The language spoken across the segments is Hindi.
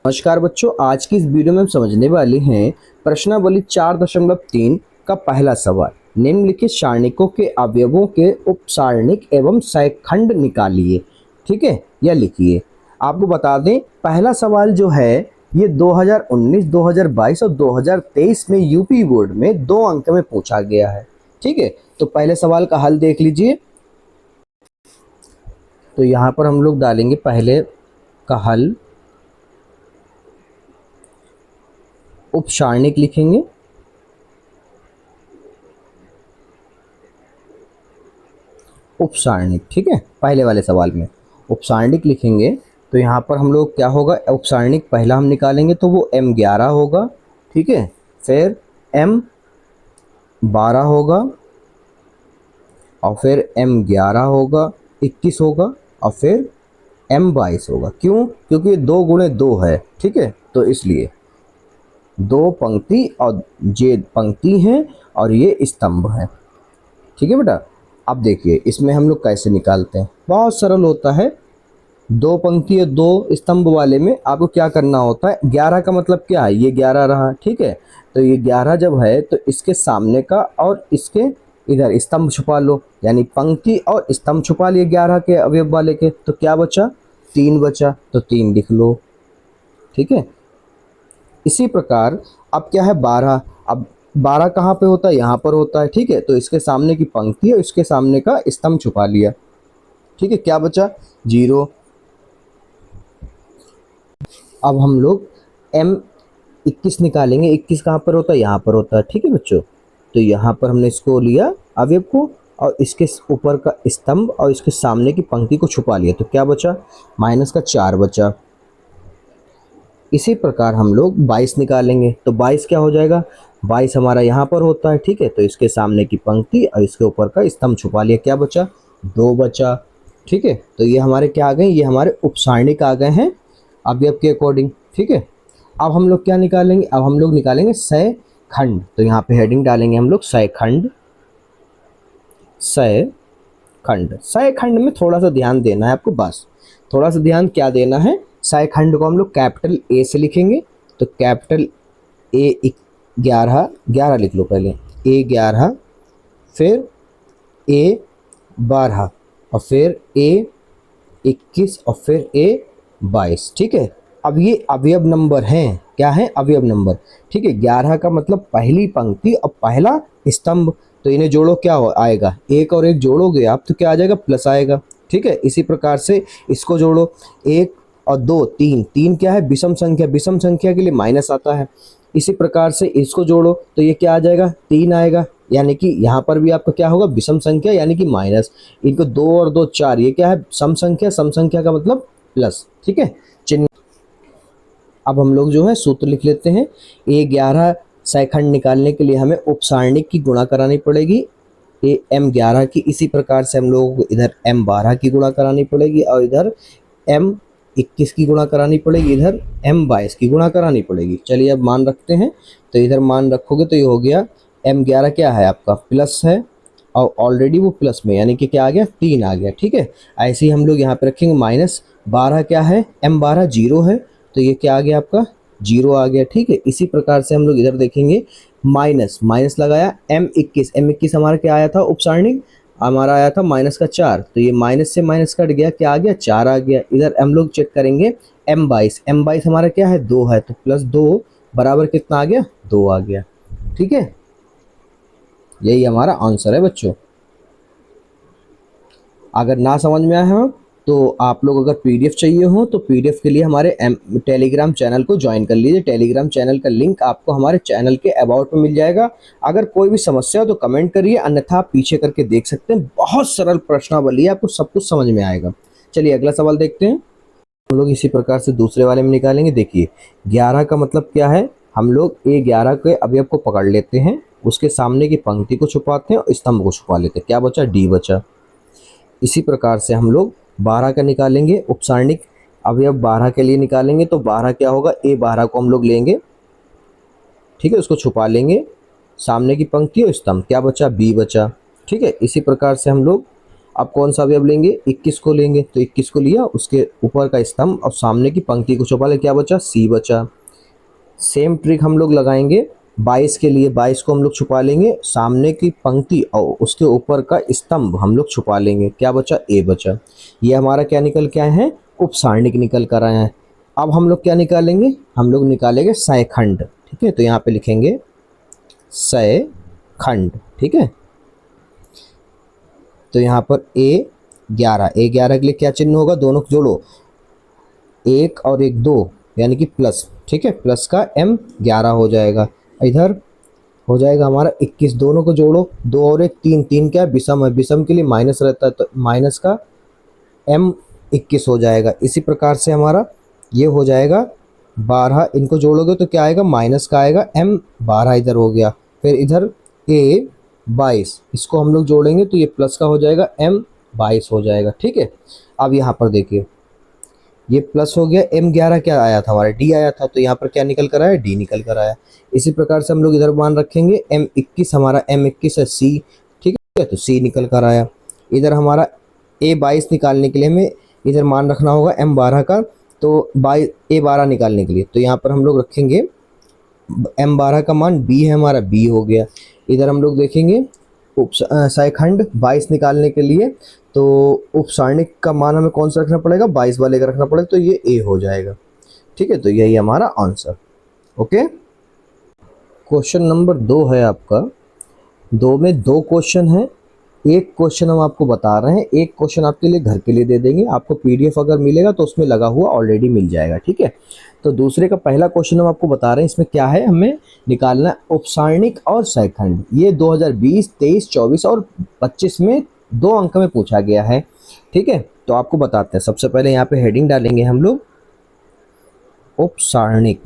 नमस्कार बच्चों, आज की इस वीडियो में हम समझने वाले हैं प्रश्नावली 4.3 का पहला सवाल। निम्नलिखित सारणिकों के अवयवों के उपसारणिक एवं सहखंड निकालिए। ठीक है, यह लिखिए। आपको बता दें, पहला सवाल जो है ये 2019, 2022 और 2023 में यूपी बोर्ड में 2 अंक में पूछा गया है। ठीक है, तो पहले सवाल का हल देख लीजिए। तो यहाँ पर हम लोग डालेंगे पहले का हल, उपसारणिक लिखेंगे। उपसारणिक, ठीक है, पहले वाले सवाल में उपसारणिक लिखेंगे। तो यहाँ पर हम लोग क्या होगा, उपसारणिक पहला हम निकालेंगे तो वो M11 होगा। ठीक है, फिर M12 होगा और फिर M11 होगा, 21 होगा और फिर M22 होगा। क्यों? क्योंकि 2 गुणे 2 है। ठीक है, तो इसलिए 2 पंक्ति और ये पंक्ति हैं और ये स्तंभ है। ठीक है बेटा, अब देखिए इसमें हम लोग कैसे निकालते हैं। बहुत सरल होता है। 2 पंक्ति और 2 स्तंभ वाले में आपको क्या करना होता है, 11 का मतलब क्या है, ये 11 रहा। ठीक है, तो ये 11 जब है तो इसके सामने का और इसके इधर स्तंभ छुपा लो, यानी पंक्ति और स्तंभ छुपा लिए 11 के अवयव वाले के। तो क्या बचा, 3 बचा, तो 3 लिख लो। ठीक है, इसी प्रकार अब क्या है 12। अब 12 कहाँ पे होता है, यहाँ पर होता है। ठीक है, तो इसके सामने की पंक्ति और इसके सामने का स्तंभ छुपा लिया। ठीक है, क्या बचा, 0। अब हम लोग M21 निकालेंगे। 21 कहाँ पर होता है, यहाँ पर होता है। ठीक है बच्चों, तो यहाँ पर हमने इसको लिया अवयव को और इसके ऊपर का स्तंभ और इसके सामने की पंक्ति को छुपा लिया। तो क्या बचा, -4 बचा। इसी प्रकार हम लोग 22 निकालेंगे। तो 22 क्या हो जाएगा, 22 हमारा यहाँ पर होता है। ठीक है, तो इसके सामने की पंक्ति और इसके ऊपर का स्तंभ छुपा लिया। क्या बचा, 2 बचा। ठीक है, तो ये हमारे क्या आ गए, ये हमारे उपसारणिक आ गए हैं अवयव के अकॉर्डिंग। ठीक है, अब हम लोग क्या निकालेंगे, अब हम लोग निकालेंगे सहखंड। तो यहाँ पे हेडिंग डालेंगे हम लोग सहखंड। सहखंड, सहखंड में थोड़ा सा ध्यान देना है आपको, बस थोड़ा सा ध्यान क्या देना है। सहखंड को हम लोग कैपिटल ए से लिखेंगे। तो कैपिटल ए 11, 11 लिख लो पहले, A11, फिर A12 और फिर A21 और फिर A22। ठीक है, अब ये अवयव नंबर हैं, क्या है, अवयव नंबर। ठीक है, 11 का मतलब पहली पंक्ति और पहला स्तंभ। तो इन्हें जोड़ो, क्या आएगा, 1 और 1 जोड़ोगे आप तो क्या आ जाएगा, प्लस आएगा। ठीक है, इसी प्रकार से इसको जोड़ो, 1 और 2, 3, 3 क्या है, विषम संख्या, विषम संख्या के लिए माइनस आता है। इसी प्रकार से इसको जोड़ो तो ये क्या आ जाएगा, 3 आएगा, यानी कि यहाँ पर भी आपका क्या होगा, विषम संख्या यानी कि माइनस। इनको 2 और 2 4, ये क्या है, सम संख्या, सम संख्या का मतलब प्लस। ठीक है, चिन्ह। अब हम लोग जो है सूत्र लिख लेते हैं। A11 सहखंड निकालने के लिए हमें उपसारणिक की गुणा करानी पड़ेगी, ये M11 की। इसी प्रकार से हम लोगों को इधर M12 की गुणा करानी पड़ेगी और इधर M21 की गुणा करानी पड़ेगी, इधर M22 की गुणा करानी पड़ेगी। चलिए अब मान रखते हैं। तो इधर मान रखोगे तो ये हो गया, M11 क्या है आपका, प्लस है और ऑलरेडी वो प्लस में, यानी कि क्या आ गया, 3 आ गया। ठीक है, ऐसे ही हम लोग यहाँ पे रखेंगे। -12 क्या है, M12 0 है, तो ये क्या आ गया आपका, 0 आ गया। ठीक है, इसी प्रकार से हम लोग इधर देखेंगे, माइनस माइनस लगाया, M21 हमारा क्या आया था, उपसारणिक हमारा आया था -4। तो ये माइनस से माइनस कट गया, क्या आ गया, 4 आ गया। इधर हम लोग चेक करेंगे M22 हमारा क्या है, 2 है, तो +2 बराबर कितना आ गया, 2 आ गया। ठीक है, यही हमारा आंसर है बच्चों। अगर ना समझ में आया हो तो आप लोग अगर PDF चाहिए हो तो PDF के लिए हमारे टेलीग्राम चैनल को ज्वाइन कर लीजिए। टेलीग्राम चैनल का लिंक आपको हमारे चैनल के अबाउट में मिल जाएगा। अगर कोई भी समस्या हो तो कमेंट करिए, अन्यथा आप पीछे करके देख सकते हैं। बहुत सरल प्रश्नावली है, आपको सब कुछ समझ में आएगा। चलिए अगला सवाल देखते हैं। हम लोग इसी प्रकार से दूसरे वाले में निकालेंगे। देखिए 11 का मतलब क्या है, हम लोग A11 के अवयव को पकड़ लेते हैं, उसके सामने की पंक्ति को छुपाते हैं और स्तंभ को छुपा लेते हैं। क्या बचा, D बचा। इसी प्रकार से हम लोग 12 का निकालेंगे, उपसारणिक अवयव 12 के लिए निकालेंगे। तो 12 क्या होगा, A12 को हम लोग लेंगे। ठीक है, उसको छुपा लेंगे, सामने की पंक्ति और स्तंभ, क्या बचा, B बचा। ठीक है, इसी प्रकार से हम लोग अब कौन सा अवयव लेंगे, 21 को लेंगे, तो 21 को लिया, उसके ऊपर का स्तंभ और सामने की पंक्ति को छुपा ले, क्या बचा, सी बचा। सेम ट्रिक हम लोग लगाएंगे 22 के लिए, 22 को हम लोग छुपा लेंगे, सामने की पंक्ति और उसके ऊपर का स्तंभ हम लोग छुपा लेंगे, क्या बचा, ए बचा। ये हमारा क्या निकल के आए हैं, उपसारणिक निकल कर आए हैं। अब हम लोग क्या निकालेंगे, हम लोग निकालेंगे सयखंड, ठीक है। तो यहाँ पे लिखेंगे सयखंड, ठीक है। तो यहाँ पर A11, A11 के लिए क्या चिन्ह होगा, दोनों को जोड़ो, 1 और 1 2, यानी कि प्लस, ठीक है, प्लस का M11 हो जाएगा। इधर हो जाएगा हमारा 21, दोनों को जोड़ो, 2 और 1 3, 3 क्या है, विषम है, विषम के लिए माइनस रहता है, तो माइनस का M21 हो जाएगा। इसी प्रकार से हमारा ये हो जाएगा 12, इनको जोड़ोगे तो क्या आएगा, माइनस का आएगा, M12 इधर हो गया। फिर इधर A22, इसको हम लोग जोड़ेंगे तो ये प्लस का हो जाएगा, M22 हो जाएगा, ठीक है। अब यहाँ पर देखिए ये प्लस हो गया, M11 क्या आया था हमारा, D आया था, तो यहाँ पर क्या निकल कर आया, D निकल कर आया। इसी प्रकार से हम लोग इधर मान रखेंगे M21, हमारा M21 है C, ठीक है, तो C निकल कर आया। इधर हमारा A22 निकालने के लिए हमें इधर मान रखना होगा M12 का, तो A12 निकालने के लिए तो यहाँ पर हम लोग रखेंगे M12 का मान B है हमारा, B हो गया। इधर हम लोग देखेंगे सयखंड 22 निकालने के लिए, तो उपसारणिक का मान हमें कौन सा रखना पड़ेगा, 22 वाले का रखना पड़ेगा, तो ये A हो जाएगा, ठीक है। तो यही हमारा आंसर, ओके। क्वेश्चन नंबर 2 है आपका, 2 में 2 क्वेश्चन है, एक क्वेश्चन हम आपको बता रहे हैं, एक क्वेश्चन आपके लिए घर के लिए दे देंगे, आपको PDF अगर मिलेगा तो उसमें लगा हुआ ऑलरेडी मिल जाएगा, ठीक है। तो दूसरे का पहला क्वेश्चन हम आपको बता रहे हैं, इसमें क्या है, हमें निकालना है उपसारणिक और सयखंड। ये 2020, 23, 24 और 25 में 2 अंक में पूछा गया है, ठीक है। तो आपको बताते हैं, सबसे पहले यहाँ पे हेडिंग डालेंगे हम लोग उपसारणिक,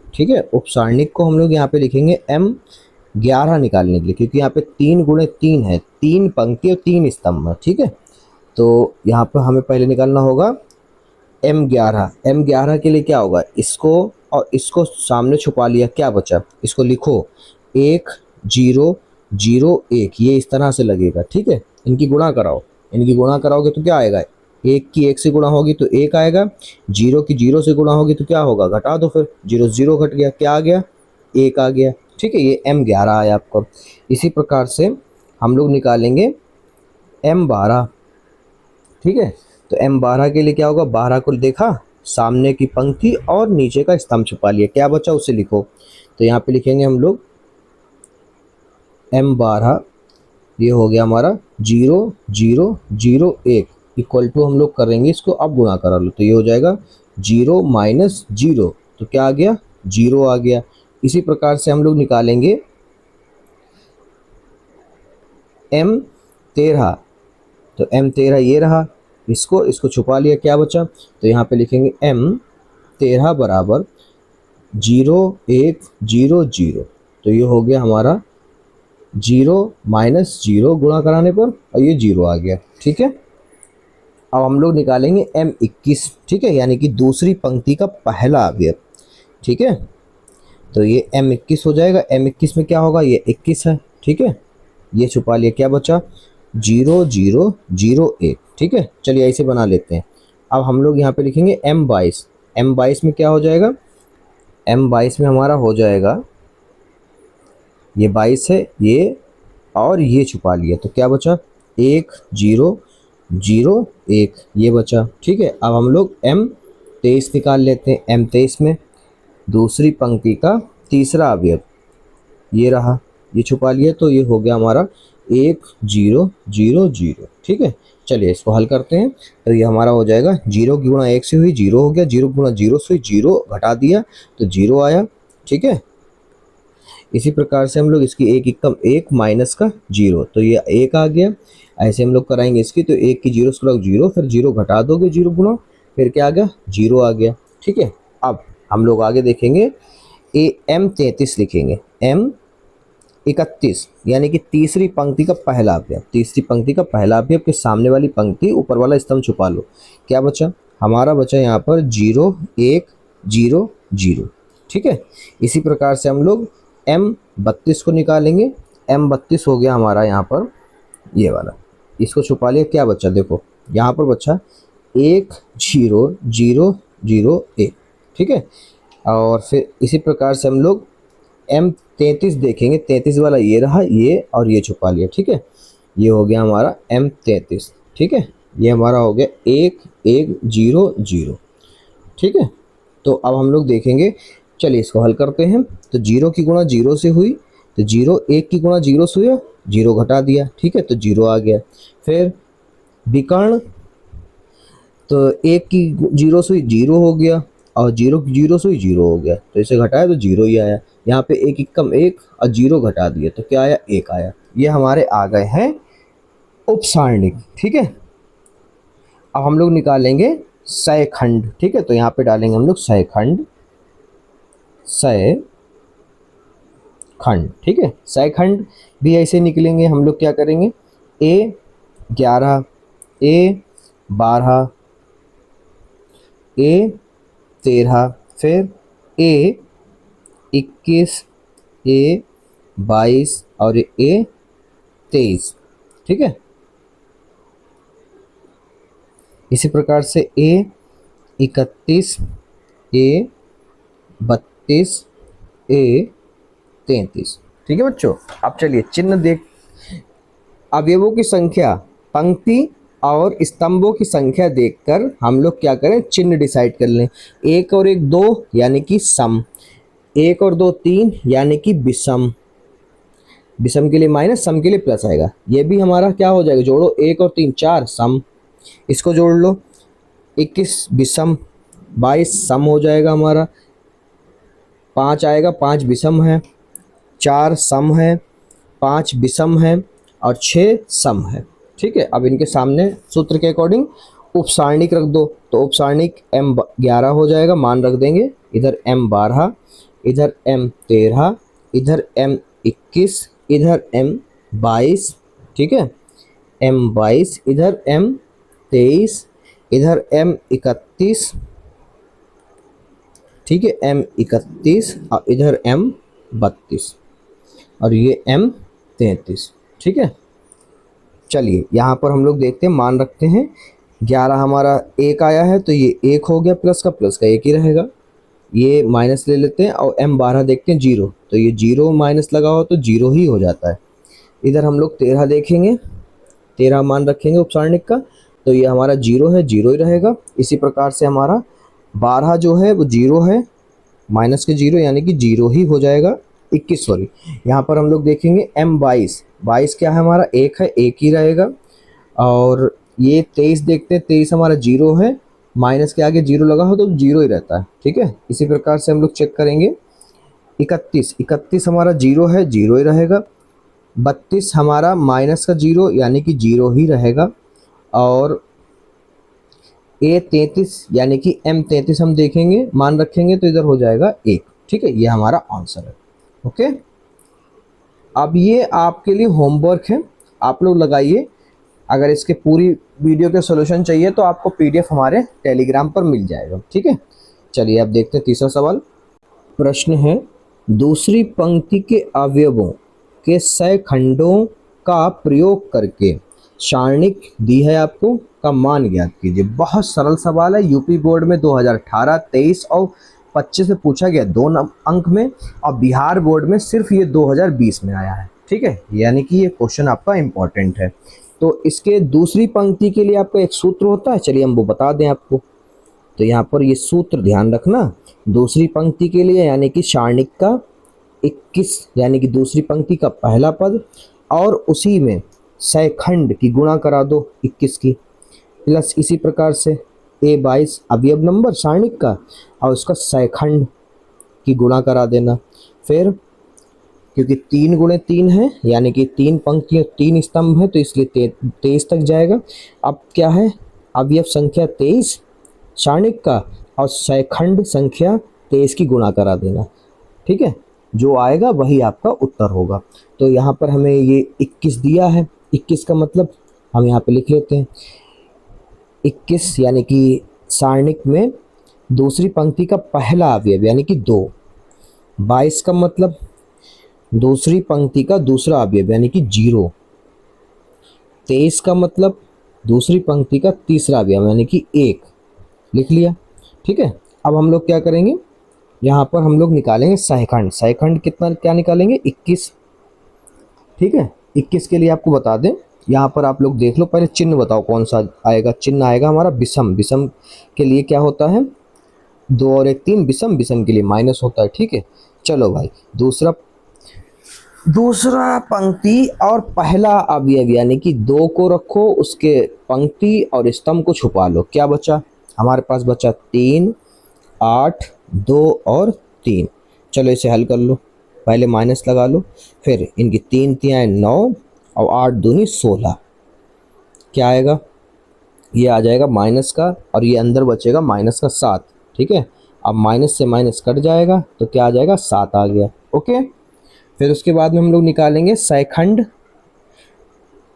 ठीक है। उपसारणिक को हम लोग यहाँ पे लिखेंगे M11 निकालने के लिए, क्योंकि यहाँ पे 3 गुणे 3 है, 3 पंक्ति और 3 स्तंभ है, ठीक है। तो यहाँ पर हमें पहले निकालना होगा M11, M11 के लिए क्या होगा, इसको और इसको सामने छुपा लिया, क्या बचा, इसको लिखो 1 0 0 1, ये इस तरह से लगेगा, ठीक है। इनकी गुणा कराओ, इनकी गुणा कराओगे तो क्या आएगा, 1 की 1 से गुणा होगी तो 1 आएगा, 0 की 0 से गुणा होगी तो क्या होगा, घटा दो, फिर 0 0 घट गया, क्या आ गया, 1 आ गया, ठीक है। ये M11 आया आपको। इसी प्रकार से हम लोग निकालेंगे M12, ठीक है। तो M12 के लिए क्या होगा, 12 को देखा, सामने की पंक्ति और नीचे का स्तंभ छुपा लिया, क्या बचा उसे लिखो। तो यहाँ पे लिखेंगे हम लोग M12, ये हो गया हमारा 0 0 0 1 इक्वल टू, हम लोग करेंगे इसको, अब गुणा करा लो, तो ये हो जाएगा 0 माइनस 0, तो क्या आ गया, 0 आ गया। इसी प्रकार से हम लोग निकालेंगे M13, तो M13 ये रहा, इसको छुपा लिया, क्या बचा, तो यहाँ पे लिखेंगे M13 बराबर 0 1 0 0, तो ये हो गया हमारा 0 माइनस 0 गुणा कराने पर, और ये 0 आ गया, ठीक है। अब हम लोग निकालेंगे M21, ठीक है, यानी कि दूसरी पंक्ति का पहला अवयव, ठीक है। तो ये M21 हो जाएगा, M21 में क्या होगा, ये 21 है, ठीक है, ये छुपा लिया, क्या बचा, 0 0 0 1, ठीक है। चलिए ऐसे बना लेते हैं। अब हम लोग यहाँ पे लिखेंगे M22, M22 में क्या हो जाएगा, M22 में हमारा हो जाएगा, ये 22 है, ये और ये छुपा लिया, तो क्या बचा, 1 0 0 1, ये बचा, ठीक है। अब हम लोग M23 निकाल लेते हैं। M23 में दूसरी पंक्ति का तीसरा अवयव ये रहा, ये छुपा लिया, तो ये हो गया हमारा 1 0 0 0, ठीक है। चलिए इसको हल करते हैं, तो ये हमारा हो जाएगा 0 की गुणा 1 से हुई 0 हो गया, 0 गुणा 0 से 0 घटा दिया तो 0 आया, ठीक है। इसी प्रकार से हम लोग इसकी 1 एकम 1 माइनस का 0, तो ये 1 आ गया। ऐसे हम लोग कराएंगे इसकी, तो 1 की 0 से लग 0, फिर 0 घटा दोगे, 0 गुणा, फिर क्या आ गया, 0 आ गया, ठीक है। अब हम लोग आगे देखेंगे M33 लिखेंगे, M31, यानी कि तीसरी पंक्ति का पहला अवयव, तीसरी पंक्ति का पहला अवयव के सामने वाली पंक्ति ऊपर वाला स्तंभ छुपा लो, क्या बचा, हमारा बचा यहाँ पर 0 1 0 0, ठीक है। इसी प्रकार से हम लोग M32 को निकालेंगे। M32 हो गया हमारा यहाँ पर ये वाला, इसको छुपा लिया, क्या बचा देखो यहाँ पर बचा 1 0 0 0 1, ठीक है। और फिर इसी प्रकार से हम लोग M33 देखेंगे, 33 वाला ये रहा, ये और ये छुपा लिया, ठीक है। ये हो गया हमारा M33, ठीक है। ये हमारा हो गया 1 1 0 0, ठीक है। तो अब हम लोग देखेंगे, चलिए इसको हल करते हैं। तो 0 की गुणा 0 से हुई, तो 0 1 की गुणा 0 से हुआ, 0 घटा दिया, ठीक है, तो 0 आ गया। फिर विकर्ण, तो 1 की 0 से हुई 0 हो गया, और 0 की 0 से हुई 0 हो गया, तो इसे घटाया तो 0 ही आया। यहाँ पे 1 एकम 1 और 0 घटा दिया तो क्या आया, 1 आया। ये हमारे आ गए हैं उपसारणिक, ठीक है। अब हम लोग निकालेंगे सयखंड, ठीक है। तो यहाँ पे डालेंगे हम लोग सयखंड, सयखंड, ठीक है। सयखंड भी ऐसे निकलेंगे। हम लोग क्या करेंगे, A11, A12, A13, फिर A21, A22 और A23, ठीक है। इसी प्रकार से A31, A32, A33, ठीक है बच्चों। अब चलिए चिन्ह देख, अवयवों की संख्या, पंक्ति और स्तंभों की संख्या देखकर हम लोग क्या करें, चिन्ह डिसाइड कर लें। 1 और 1 2 यानी कि सम, 1 और 2 3 यानी कि विषम, विषम के लिए माइनस, सम के लिए प्लस आएगा। ये भी हमारा क्या हो जाएगा, जोड़ो 1 और 3 4 सम, इसको जोड़ लो, 21 विषम, 22 सम हो जाएगा हमारा, 5 आएगा, 5 विषम है, 4 सम है, 5 विषम है और 6 सम है, ठीक है। अब इनके सामने सूत्र के अकॉर्डिंग उपसारणिक रख दो, तो उपसारणिक M11 हो जाएगा, मान रख देंगे, इधर M12, इधर M13, इधर M21, इधर M22, ठीक है, M22, इधर M23, इधर M31, ठीक है, M31 और इधर M32 और ये M33, ठीक है। चलिए यहाँ पर हम लोग देखते हैं, मान रखते हैं, 11 हमारा 1 आया है, तो ये 1 हो गया, प्लस का 1 ही रहेगा, ये माइनस ले लेते हैं, और M12 देखते हैं 0, तो ये 0 माइनस लगा हो तो 0 ही हो जाता है। इधर हम लोग 13 देखेंगे, 13 मान रखेंगे उपसारणिक का, तो ये हमारा 0 है, 0 ही रहेगा। इसी प्रकार से हमारा 12 जो है वो 0 है, माइनस के 0 यानी कि 0 ही हो जाएगा। 21 सॉरी, यहाँ पर हम लोग देखेंगे M22, 22 क्या है हमारा, 1 है, 1 ही रहेगा। और ये 23 देखते हैं, 23 हमारा 0 है, माइनस के आगे 0 लगा हो तो 0 ही रहता है, ठीक है। इसी प्रकार से हम लोग चेक करेंगे 31 हमारा 0 है, 0 ही रहेगा। 32 हमारा माइनस का 0 यानी कि 0 ही रहेगा। और A33 यानी कि M33 हम देखेंगे, मान रखेंगे तो इधर हो जाएगा 1, ठीक है। ये हमारा आंसर है, ओके। अब ये आपके लिए होमवर्क है, आप लोग लगाइए। अगर इसके पूरी वीडियो के सॉल्यूशन चाहिए तो आपको PDF हमारे टेलीग्राम पर मिल जाएगा, ठीक है। चलिए अब देखते हैं तीसरा सवाल। प्रश्न है, दूसरी पंक्ति के अवयवों के सयखंडों का प्रयोग करके सारणिक दी है आपको का मान ज्ञात कीजिए। बहुत सरल सवाल है, यूपी बोर्ड में 2018, 23 और 25 में पूछा गया 2 अंक में, और बिहार बोर्ड में सिर्फ ये 2020 में आया है, ठीक है। यानी कि ये क्वेश्चन आपका इम्पॉर्टेंट है। तो इसके दूसरी पंक्ति के लिए आपका एक सूत्र होता है, चलिए हम वो बता दें आपको। तो यहाँ पर ये सूत्र ध्यान रखना, दूसरी पंक्ति के लिए यानी कि सारणिक का 21 यानी कि दूसरी पंक्ति का पहला पद, और उसी में सयखंड की गुणा करा दो 21 की, प्लस इसी प्रकार से A22 अवयव नंबर सारणिक का और उसका सयखंड की गुणा करा देना। फिर क्योंकि 3 गुणे 3 है यानी कि 3 पंक्तियाँ 3 स्तंभ है, तो इसलिए 23 तक जाएगा। अब क्या है, अवयव संख्या 23 सारणिक का और सयखंड संख्या 23 की गुणा करा देना, ठीक है। जो आएगा वही आपका उत्तर होगा। तो यहाँ पर हमें ये 21 दिया है, 21 का मतलब हम यहाँ पे लिख लेते हैं 21 यानी कि सारणिक में दूसरी पंक्ति का पहला अवयव यानी कि 2। 22 का मतलब दूसरी पंक्ति का दूसरा अवयव यानी कि 0। 23 का मतलब दूसरी पंक्ति का तीसरा अवयव यानी कि 1 लिख लिया। ठीक है, अब हम लोग क्या करेंगे, यहाँ पर हम लोग निकालेंगे सहखंड। सहखंड कितना क्या निकालेंगे, 21। ठीक है, 21 के लिए आपको बता दें, यहाँ पर आप लोग देख लो, पहले चिन्ह बताओ कौन सा आएगा। चिन्ह आएगा हमारा विषम। विषम के लिए क्या होता है, 2 और 1 3, विषम। विषम के लिए माइनस होता है। ठीक है, चलो भाई, दूसरा दूसरा पंक्ति और पहला अवयव यानी कि 2 को रखो, उसके पंक्ति और स्तंभ को छुपा लो। क्या बचा हमारे पास, बचा 3 8 2 और 3। चलो इसे हल कर लो, पहले माइनस लगा लो, फिर इनकी 3 तियाएँ 9 और 8 दूनी 16। क्या आएगा, ये आ जाएगा माइनस का, और ये अंदर बचेगा माइनस का 7। ठीक है, अब माइनस से माइनस कट जाएगा तो क्या आ जाएगा, 7 आ गया। ओके, फिर उसके बाद में हम लोग निकालेंगे सहखंड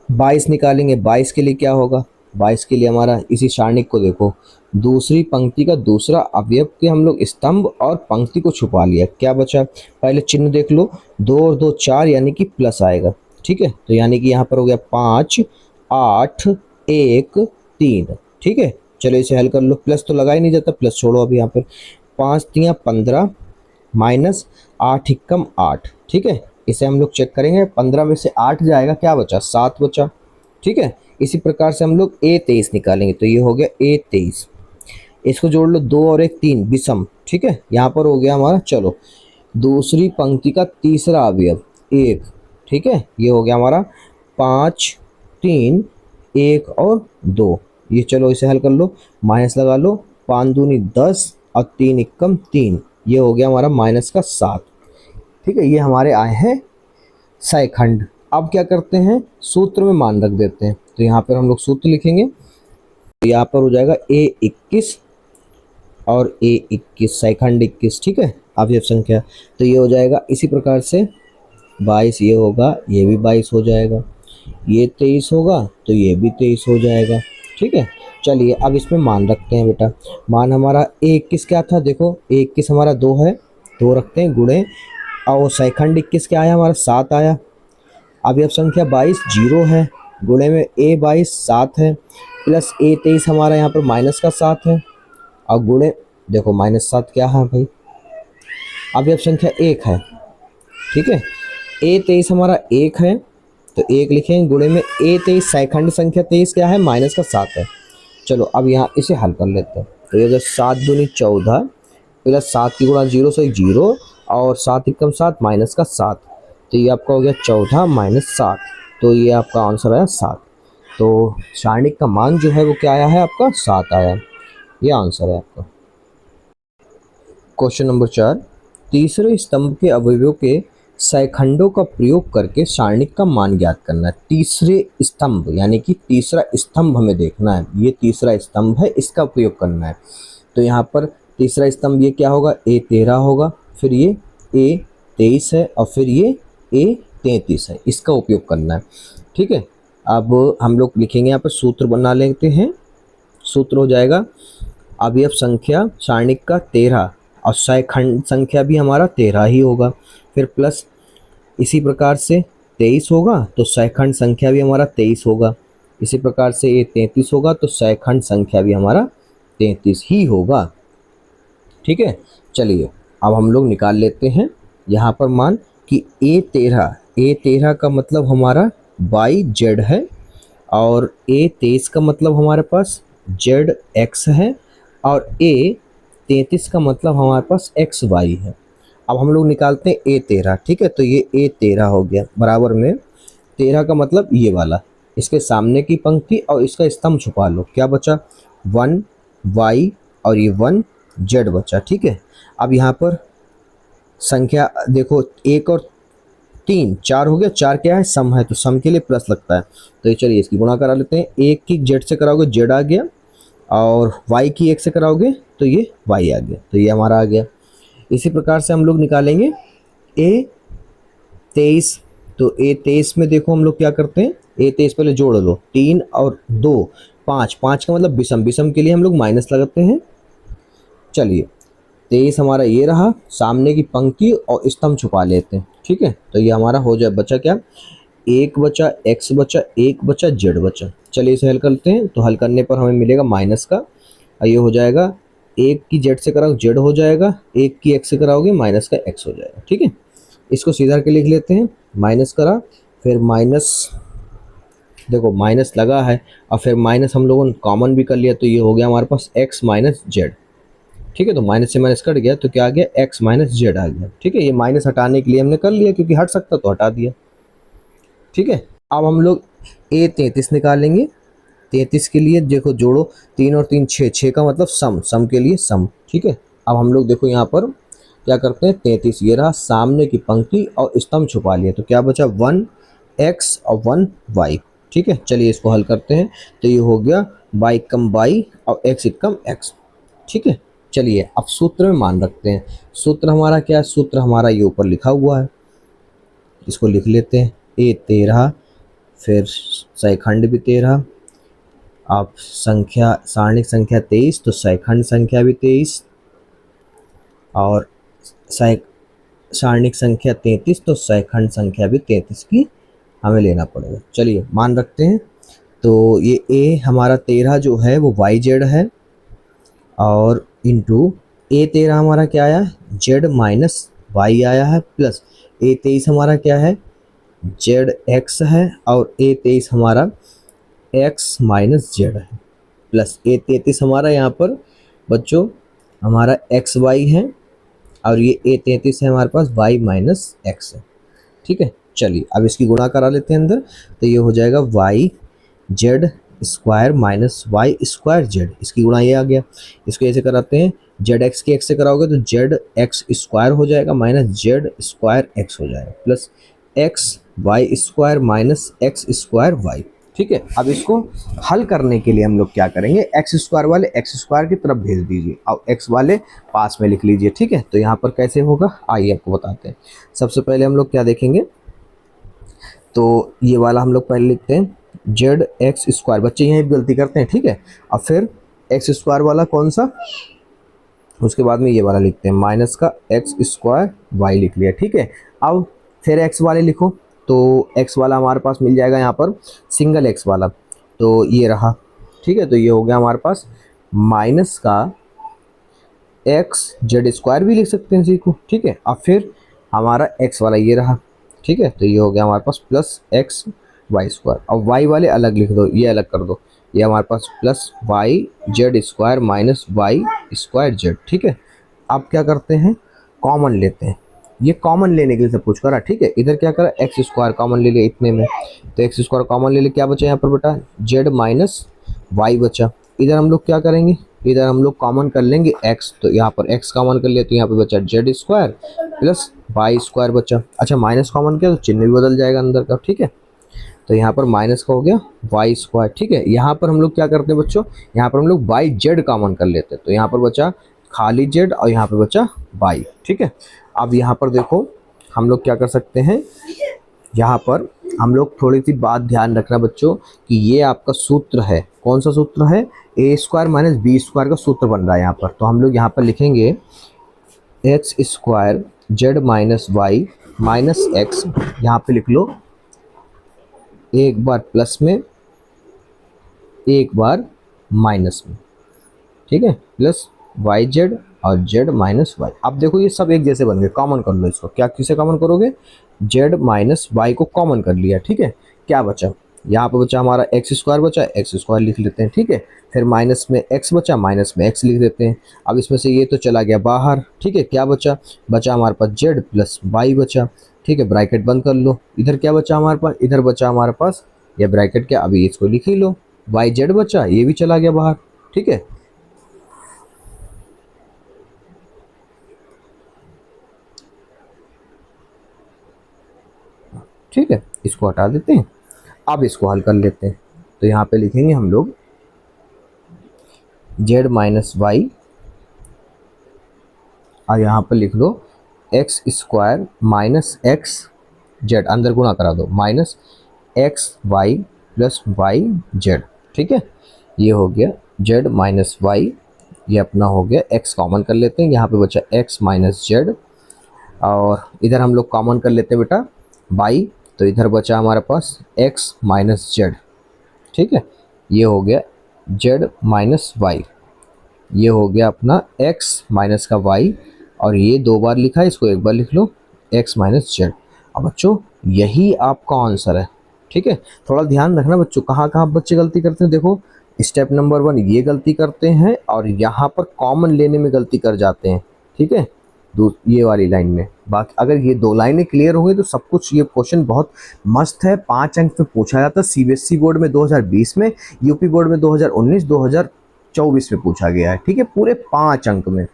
22 निकालेंगे। 22 के लिए क्या होगा, 22 के लिए हमारा इसी सारणिक को देखो, दूसरी पंक्ति का दूसरा अवयव के हम लोग स्तंभ और पंक्ति को छुपा लिया। क्या बचा, पहले चिन्ह देख लो, 2 और 2 4 यानी कि प्लस आएगा। ठीक है, तो यानी कि यहाँ पर हो गया 5 8 1 3। ठीक है, चलो इसे हल कर लो। प्लस तो लगा ही नहीं जाता, प्लस छोड़ो अभी। यहाँ पर 5 तियाँ 15 माइनस 8 एकम 8। ठीक है, इसे हम लोग चेक करेंगे, 15 में से 8 जाएगा, क्या बचा, 7 बचा। ठीक है, इसी प्रकार से हम लोग A23 निकालेंगे, तो ये हो गया A23। इसको जोड़ लो, 2 और 1 3, विषम। ठीक है, यहाँ पर हो गया हमारा, चलो दूसरी पंक्ति का तीसरा अवयव 1। ठीक है, ये हो गया हमारा 5 3 1 और 2। ये चलो इसे हल कर लो, माइनस लगा लो, 5 दूनी 10 और 3 एकम 3। ये हो गया हमारा माइनस का 7। ठीक है, ये हमारे आए हैं सहखंड। अब क्या करते हैं, सूत्र में मान रख देते हैं। तो यहाँ पर हम लोग सूत्र लिखेंगे, तो यहाँ पर हो जाएगा A21 और A21 सहखंड 21। ठीक है, अवयव संख्या, तो ये हो जाएगा इसी प्रकार से 22 ये होगा, ये भी 22 हो जाएगा, ये 23 होगा तो ये भी 23 हो जाएगा। ठीक है, चलिए अब इसमें मान रखते हैं बेटा। मान हमारा A21 क्या था, देखो A21 हमारा 2 है, 2 रखते हैं गुणे, और सहखंड 21 क्या आया हमारा, 7 आया। अवयव संख्या 22 0 है, गुणे में A22 7 है, प्लस A23 हमारा यहाँ पर माइनस का 7 है, और गुणे देखो -7 क्या है भाई, अवयव संख्या 1 है। ठीक है, A23 हमारा 1 है, तो 1 लिखेंगे, गुणे में A23 सहखंड संख्या 23 क्या है, माइनस का 7 है। चलो अब यहाँ इसे हल कर लेते हैं, तो ये 7 दूनी 14 प्लस 7 की गुणा 0 से 0 और 7 एकम 7 माइनस का 7, तो ये आपका हो गया 14 माइनस 7, तो ये आपका आंसर आया 7। तो सारणिक का मान जो है वो क्या आया है आपका, 7 आया। ये आंसर है आपका। क्वेश्चन नंबर 4, तीसरे स्तंभ के अवयवों के सहखंडों का प्रयोग करके सारणिक का मान ज्ञात करना है। तीसरे स्तंभ यानी कि तीसरा स्तंभ हमें देखना है, ये तीसरा स्तंभ है, इसका प्रयोग करना है। तो यहाँ पर तीसरा स्तंभ ये क्या होगा, A13 होगा, फिर ये A23 है, और फिर ये A33 है, इसका उपयोग करना है। ठीक है, अब हम लोग लिखेंगे यहाँ पर, सूत्र बना लेते हैं। सूत्र हो जाएगा अवयव संख्या सारणिक का 13 और सहखंड संख्या भी हमारा 13 ही होगा, फिर प्लस इसी प्रकार से 23 होगा तो सहखंड संख्या भी हमारा 23 होगा, इसी प्रकार से ये 33 होगा तो सहखंड संख्या भी हमारा 33 ही होगा। ठीक है, चलिए अब हम लोग निकाल लेते हैं यहाँ पर मान कि A13 का मतलब हमारा YZ है, और A23 का मतलब हमारे पास ZX है, और A33 का मतलब हमारे पास XY है। अब हम लोग निकालते हैं A13। ठीक है, तो ये A13 हो गया, बराबर में 13 का मतलब ये वाला, इसके सामने की पंक्ति और इसका स्तंभ छुपा लो। क्या बचा, 1 Y और ये 1 Z बचा। ठीक है, अब यहाँ पर संख्या देखो, 1 और 3 4 हो गया, 4 क्या है, सम है, तो सम के लिए प्लस लगता है। तो ये चलिए इसकी गुणा करा लेते हैं, 1 की Z से कराओगे Z आ गया, और Y की 1 से कराओगे तो ये Y आ गया, तो ये हमारा आ गया। इसी प्रकार से हम लोग निकालेंगे A23। तो A23 में देखो हम लोग क्या करते हैं, A23 पहले जोड़ लो, 3 और 2 5, 5 का मतलब विषम, विषम के लिए हम लोग माइनस लगाते हैं। चलिए 23 हमारा ये रहा, सामने की पंक्ति और स्तंभ छुपा लेते हैं। ठीक है, तो ये हमारा हो जाए, बचा क्या, एक बचा, एक्स बचा, एक बचा, जेड बचा। चलिए इसे हल करते हैं। तो हल करने पर हमें मिलेगा माइनस का, और ये हो जाएगा एक की जेड से कराओ जेड हो जाएगा, एक की एक्स से कराओगे माइनस का एक्स हो जाएगा। ठीक है, इसको सीधा के लिख लेते हैं। माइनस करा, फिर माइनस, देखो माइनस लगा है और फिर माइनस हम लोगों ने कॉमन भी कर लिया, तो ये हो गया हमारे पास एक्स माइनस जेड। ठीक है, तो माइनस से माइनस कट गया तो क्या आ गया, एक्स माइनस जेड आ गया। ठीक है, ये माइनस हटाने के लिए हमने कर लिया, क्योंकि हट सकता तो हटा दिया। ठीक है, अब हम लोग A33 निकालेंगे। 33 के लिए देखो जोड़ो, 3 और 3 6, 6 का मतलब सम, सम के लिए सम। ठीक है, अब हम लोग देखो यहाँ पर क्या करते हैं, 33 ये रहा सामने की पंक्ति और स्तंभ छुपा लिया, तो क्या बचा 1 एक्स और 1 वाई। ठीक है, चलिए इसको हल करते हैं। तो ये हो गया y कम y और x कम x। ठीक है, चलिए अब सूत्र में मान रखते हैं। सूत्र हमारा क्या है, सूत्र हमारा ये ऊपर लिखा हुआ है, इसको लिख लेते हैं। A13, फिर सैखंड भी 13, अब संख्या सारणिक संख्या 23, तो सैखंड संख्या भी 23, और सारणिक संख्या 33, तो सैखंड संख्या भी 33 की हमें लेना पड़ेगा। चलिए मान रखते हैं। तो ये A हमारा 13 जो है वो वाई जेड है, और इंटू A13 हमारा क्या आया, जेड माइनस वाई आया है, प्लस A23 हमारा क्या है, जेड एक्स है, और A23 हमारा एक्स माइनस जेड है, प्लस A33 हमारा यहाँ पर बच्चों हमारा एक्स वाई है, और ये A33 है हमारे पास वाई माइनस एक्स है। ठीक है, चलिए अब इसकी गुणा करा लेते हैं अंदर। तो ये हो जाएगा y z square minus y square z, इसकी गुणा ये आ गया। इसको ऐसे कराते हैं, जेड एक्स की एक्स से कराओगे तो जेड एक्स स्क्वायर हो जाएगा माइनस जेड स्क्वायर एक्स हो जाएगा, plus x y square minus x square y. ठीक है, अब इसको हल करने के लिए हम लोग क्या करेंगे, एक्स स्क्वायर वाले एक्स स्क्वायर की तरफ भेज दीजिए और एक्स वाले पास में लिख लीजिए। ठीक है, तो यहाँ पर कैसे होगा आइए आपको बताते हैं। सबसे पहले हम लोग क्या देखेंगे, तो ये वाला हम लोग पहले लिखते हैं जेड एक्स स्क्वायर, बच्चे यहीं भी गलती करते हैं। ठीक है, अब फिर एक्स स्क्वायर वाला कौन सा, उसके बाद में ये वाला लिखते हैं माइनस का एक्स स्क्वायर वाई लिख लिया। ठीक है, अब फिर एक्स वाले लिखो, तो एक्स वाला हमारे पास मिल जाएगा यहाँ पर सिंगल एक्स वाला, तो ये रहा। ठीक है, तो ये हो गया हमारे पास माइनस का एक्स जेड स्क्वायर भी लिख सकते हैं इसी को। ठीक है, अब फिर हमारा एक्स वाला ये रहा। ठीक है, तो ये हो गया हमारे पास प्लस एक्स वाई स्क्वायर, अब वाई वाले अलग लिख दो, ये अलग कर दो, ये हमारे पास plus y z square minus y square z. ठीक है, अब क्या करते हैं, कॉमन लेते हैं। ये कॉमन लेने के लिए सब कुछ करा। ठीक है, इधर क्या करा, एक्स स्क्वायर कॉमन ले लिया इतने में, तो एक्स स्क्वायर कॉमन ले लिया, क्या बचा यहाँ पर बेटा, जेड माइनस वाई बचा। इधर हम लोग क्या करेंगे, इधर हम लोग कॉमन कर लेंगे एक्स, तो यहाँ पर एक्स कॉमन कर लिया, तो यहाँ पे बचा z square plus y square बचा। अच्छा माइनस कॉमन किया तो चिन्ह भी बदल जाएगा अंदर का। ठीक है, तो यहाँ पर माइनस का हो गया वाई स्क्वायर। ठीक है, यहाँ पर हम लोग क्या करते हैं बच्चों, यहाँ पर हम लोग वाई जेड कॉमन कर लेते हैं, तो यहाँ पर बचा खाली जेड और यहाँ पे बचा वाई। ठीक है, अब यहाँ पर देखो हम लोग क्या कर सकते हैं, यहाँ पर हम लोग थोड़ी सी बात ध्यान रखना बच्चों कि ये आपका सूत्र है, कौन सा सूत्र है, ए स्क्वायर माइनस बी स्क्वायर का सूत्र बन रहा है यहाँ पर। तो हम लोग यहाँ पर लिखेंगे x square z minus y minus x, यहाँ पे लिख लो एक बार प्लस में एक बार माइनस में। ठीक है, प्लस वाई जेड और जेड माइनस वाई। अब देखो ये सब एक जैसे बन गए, कॉमन कर लो इसको। क्या किसे कॉमन करोगे, जेड माइनस वाई को कॉमन कर लिया। ठीक है, क्या बचा, यहाँ पे बचा हमारा एक्स स्क्वायर बचा, एक्स स्क्वायर लिख लेते हैं। ठीक है, फिर माइनस में एक्स बचा, माइनस में एक्स लिख देते हैं। अब इसमें से ये तो चला गया बाहर। ठीक है, क्या बचा, बचा हमारे पास जेड प्लस वाई बचा। ठीक है, ब्रैकेट बंद कर लो। इधर क्या बचा हमारे पास, इधर बचा हमारे पास ये ब्रैकेट, क्या अभी इसको लिख ही लो, वाई जेड बचा, ये भी चला गया बाहर। ठीक है, ठीक है, इसको हटा देते हैं। अब इसको हल कर लेते हैं। तो यहाँ पे लिखेंगे हम लोग जेड माइनस वाई, और यहाँ पर लिख लो x square minus x z, अंदर गुणा करा दो, minus x y plus y z. ठीक है, ये हो गया जेड माइनस वाई, ये अपना हो गया एक्स कॉमन कर लेते हैं, यहाँ पे बचा एक्स माइनस जेड, और इधर हम लोग कॉमन कर लेते हैं बेटा वाई, तो इधर बचा हमारे पास x माइनस जेड, ठीक है। ये हो गया z माइनस वाई, ये हो गया अपना x माइनस का y, और ये 2 बार लिखा है, इसको 1 बार लिख लो, x माइनस जेड। अब बच्चों यही आपका आंसर है, ठीक है। थोड़ा ध्यान रखना बच्चों, कहाँ कहाँ बच्चे गलती करते हैं। देखो स्टेप नंबर 1 ये गलती करते हैं, और यहाँ पर कॉमन लेने में गलती कर जाते हैं, ठीक है, ये वाली लाइन में। बाकी अगर ये 2 लाइनें क्लियर हो गई तो सब कुछ, ये क्वेश्चन बहुत मस्त है, 5 अंक में पूछा जाता है। सीबीएसई बोर्ड में 2020 में, यूपी बोर्ड में 2019, 2024 में पूछा गया है, ठीक है, पूरे 5 अंक में।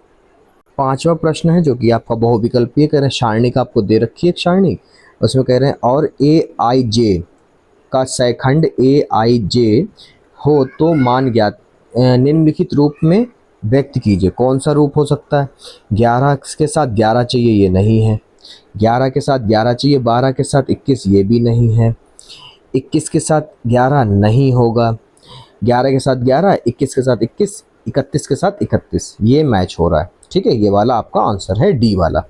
5वां प्रश्न है जो कि आपका बहुविकल्पीय, कह रहे हैं सारणी का आपको दे रखी है एक सारणी, उसमें कह रहे हैं और ए आई जे का सहखंड ए आई जे हो तो मान ज्ञात निम्नलिखित रूप में व्यक्त कीजिए। कौन सा रूप हो सकता है? 11 के साथ 11 चाहिए, ये नहीं है। 11 के साथ 11 चाहिए, 12 के साथ 21, ये भी नहीं है। 21 के साथ 11 नहीं होगा, 11 के साथ 11, 21 के साथ 21, 31 के साथ 31, ये मैच हो रहा है, ठीक है। ये वाला आपका आंसर है डी वाला।